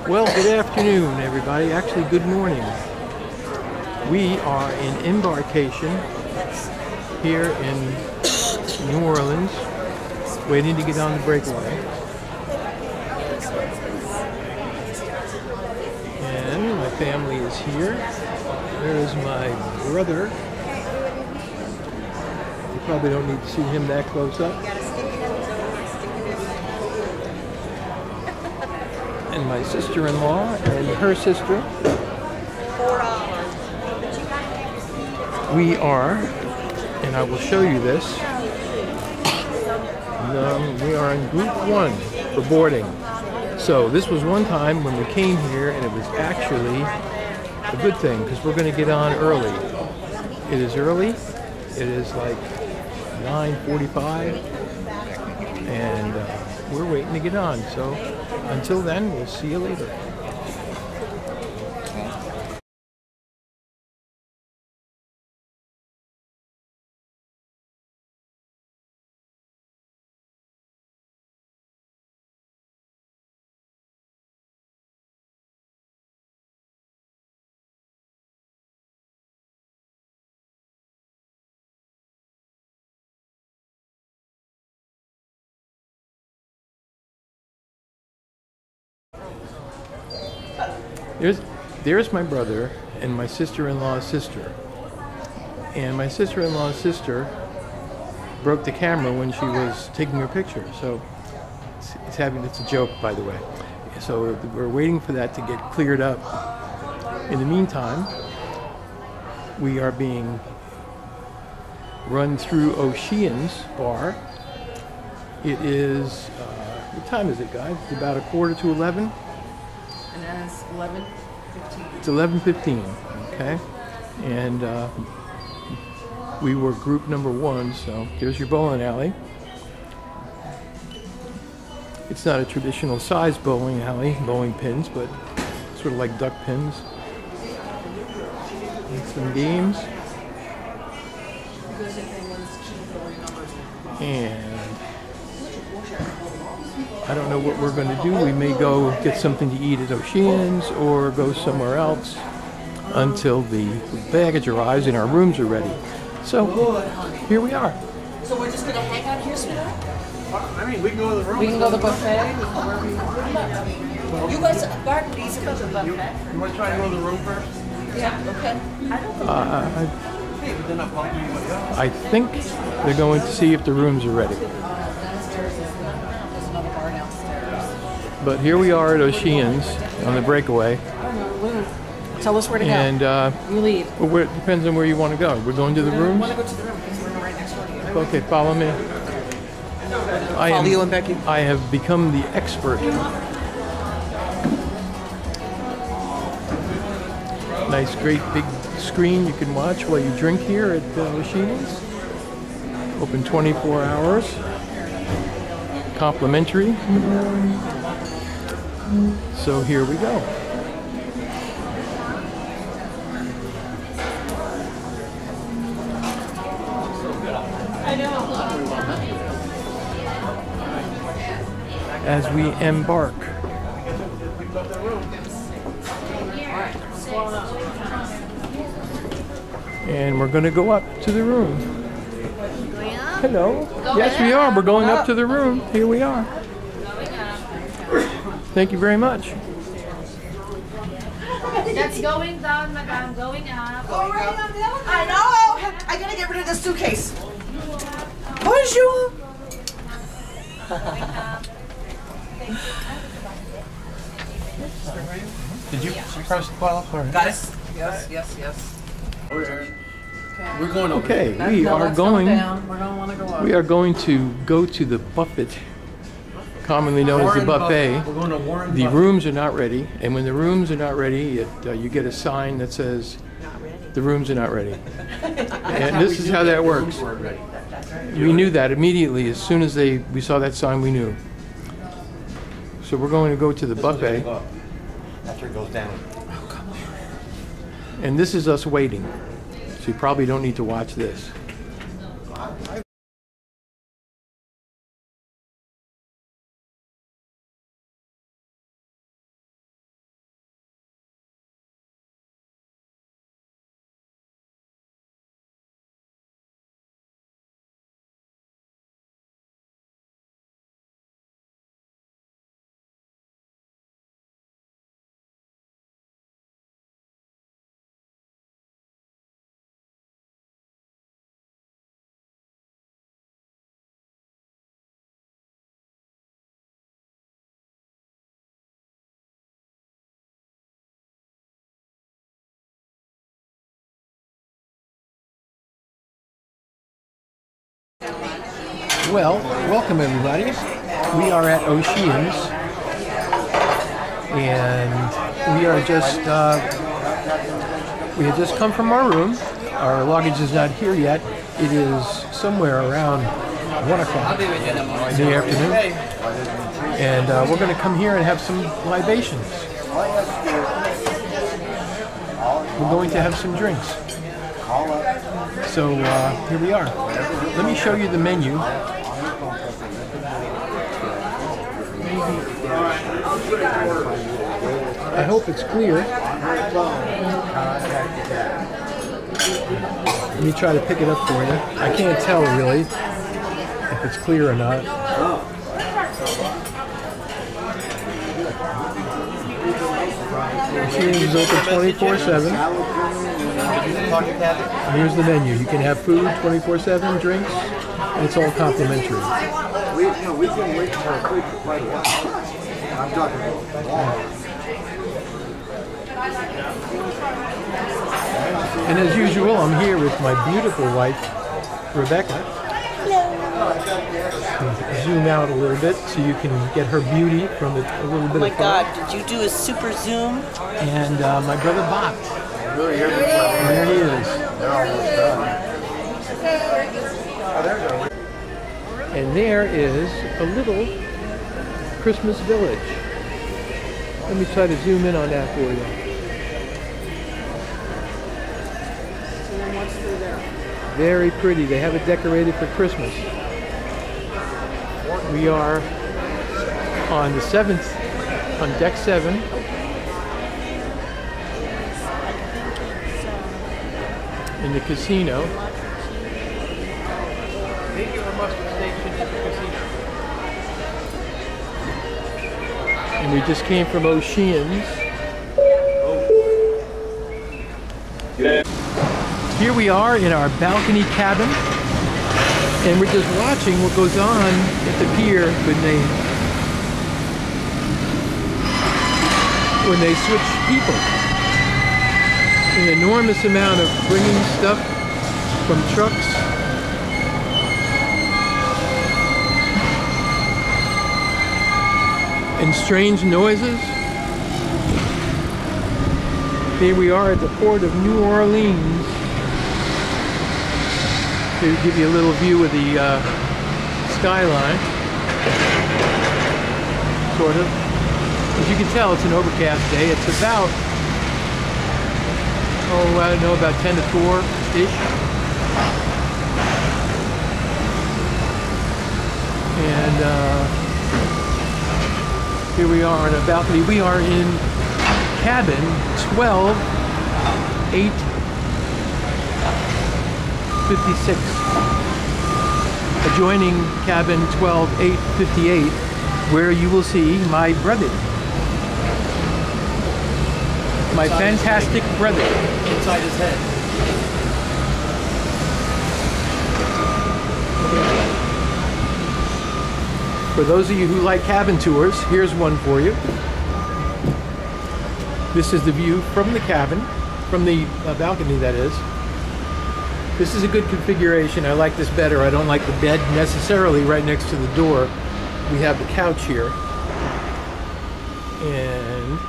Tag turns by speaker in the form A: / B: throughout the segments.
A: Well, good afternoon, everybody. Actually, good morning. We are in Embarkation here in New Orleans, waiting to get on the breakaway. And my family is here. There's my brother. You probably don't need to see him that close up. And my sister-in-law and her sister. We are, and I will show you this, we are in group 1 for boarding. So this was one time when we came here and it was actually a good thing because we're going to get on early. It is early. It is like 9:45 and we're waiting to get on. So until then, we'll see you later. There's my brother and my sister-in-law's sister. And my sister-in-law's sister broke the camera when she was taking her picture. So it's a joke, by the way. So we're waiting for that to get cleared up. In the meantime, we are being run through Ocean's bar. It is, what time is it, guys? It's about 11:15.
B: And that's 11:15.
A: It's 11:15, okay? And we were group number 1, so here's your bowling alley. It's not a traditional size bowling alley, bowling pins, but sort of like duck pins. And some games. And I don't know what we're going to do. We may go get something to eat at Ocean's or go somewhere else until the baggage arrives and our rooms are ready. So here we are.
B: So we're just going to hang out here, sweetheart?
C: I mean, we can go to the room.
B: We can go to the buffet. You guys, Barton, these go to the buffet.
C: You want to try to go to the room first?
B: Yeah, okay. I don't think
A: I think they're going to see if the rooms are ready. But here we are at Ocean's on the breakaway.
B: Tell us where to go.
A: And
B: you lead.
A: Well, it depends on where you want to go. We're going to the rooms?
B: I want to go to the room because we're right next door to you.
A: Okay, follow me.
B: Follow you and Becky.
A: I have become the expert. Nice, great big screen you can watch while you drink here at Ocean's. Open 24 hours. Complimentary. So here we go. As we embark. And we're going to go up to the room. Hello. Yes, we are. We're going up to the room. Here we are. Thank you very much.
D: That's going down, madam. Going up.
B: Go right on down. I know. I gotta get rid of this suitcase. Bonjour.
C: Did you press 12 or?
B: Guys. Yes.
C: We're going over.
A: Okay,
B: We're
A: going
B: gonna want to go up.
A: we are going to go to the buffet, commonly known as the buffet.
C: We're going to Warren
A: The
C: Buffett.
A: rooms are not ready, and when the rooms are not ready, you get a sign that says the rooms are not ready. And this is how that works. We knew that immediately. As soon as we saw that sign, we knew. So we're going to go to the buffet.
C: After it goes down.
A: And this is us waiting. So you probably don't need to watch this. Well, welcome everybody. We are at Oceans, and we are just we had just come from our room. Our luggage is not here yet. It is somewhere around 1 o'clock in the afternoon, and we're going to come here and have some libations. We're going to have some drinks. So here we are. Let me show you the menu. I hope it's clear. Let me try to pick it up for you. I can't tell really if it's clear or not. Machine is open 24/7. Here's the menu. You can have food 24/7, drinks, and it's all complimentary.
E: We can wait for a food for quite a while. I'm talking about.
A: And as usual, I'm here with my beautiful wife, Rebecca. Zoom out a little bit so you can get her beauty from a little bit of
B: Oh my God, did you do a super zoom?
A: And my brother Bach. There he is. And there is a little Christmas village. Let me try to zoom in on that for you. Very pretty. They have it decorated for Christmas. We are on the 7th, on deck 7. In the casino. And we just came from Oceans. Here we are in our balcony cabin, and we're just watching what goes on at the pier when they switch people. An enormous amount of bringing stuff from trucks. And strange noises. Here we are at the port of New Orleans. To give you a little view of the skyline. Sort of. As you can tell, it's an overcast day. It's about, I don't know, about 10 to 4-ish. And here we are on a balcony. We are in cabin 12-8-56. Adjoining cabin 12-8-58, where you will see my brother. My fantastic brother.
C: Inside his head.
A: For those of you who like cabin tours, here's one for you. This is the view from the cabin, from the balcony that is. This is a good configuration. I like this better. I don't like the bed necessarily right next to the door. We have the couch here. And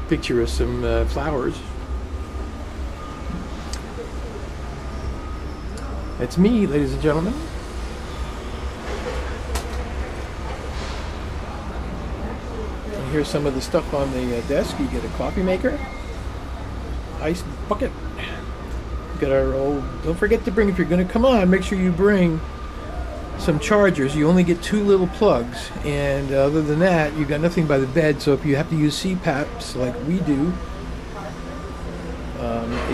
A: picture of some flowers. That's me, ladies and gentlemen. And here's some of the stuff on the desk. You get a coffee maker, ice bucket. Got our old, don't forget to bring, if you're going to come on, make sure you bring some chargers. You only get 2 little plugs, and other than that you got nothing by the bed. So if you have to use CPAPs like we do,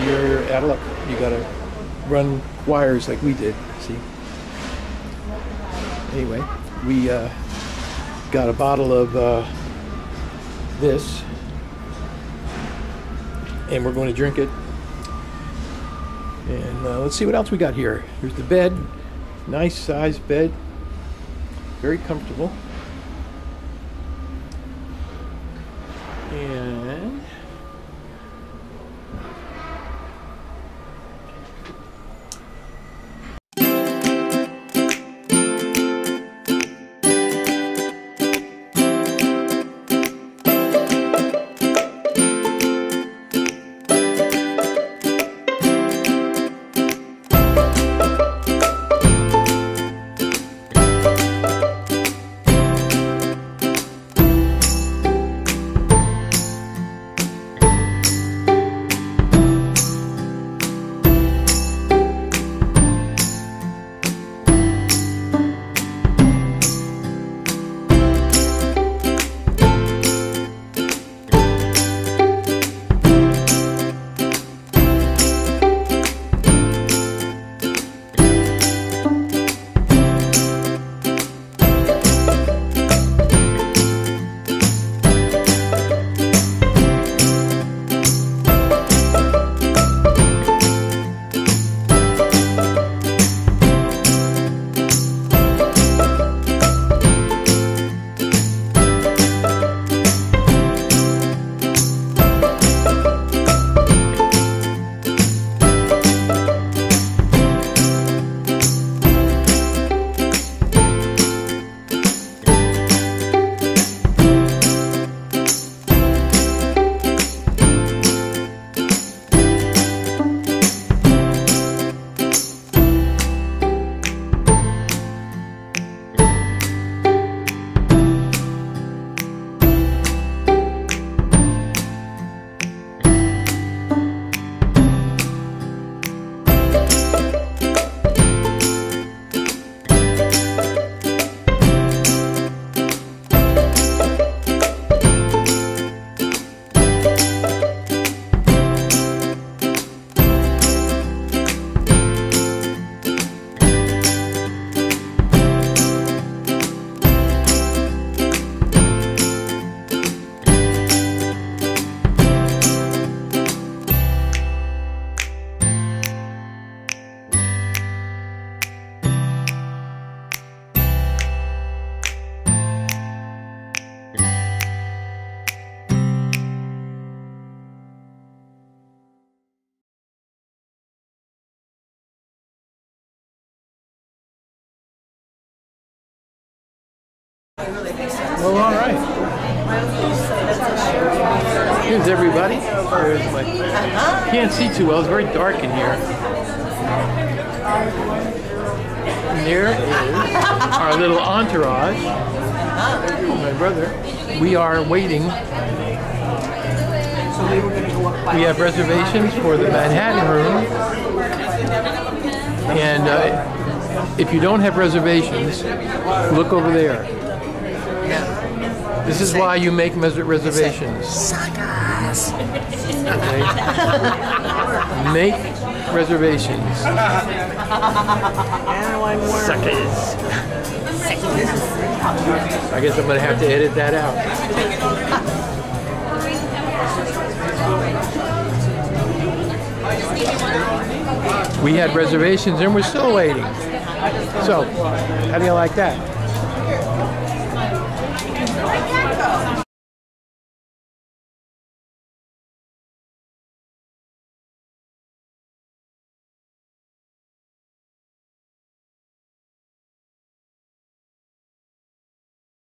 A: you're out of luck. You got to run wires like we did. See, anyway, we got a bottle of this, and we're going to drink it. And let's see what else we got here. Here's the bed. Nice sized bed. Very comfortable. And Well, all right. Here's everybody. There's my, can't see too well. It's very dark in here. And there is our little entourage. My brother. We are waiting. We have reservations for the Manhattan room. And if you don't have reservations, look over there. This is why you make reservations.
B: Suckers.
A: Okay? Make reservations. Suckers. I guess I'm going to have to edit that out. We had reservations and we're still waiting. So, how do you like that?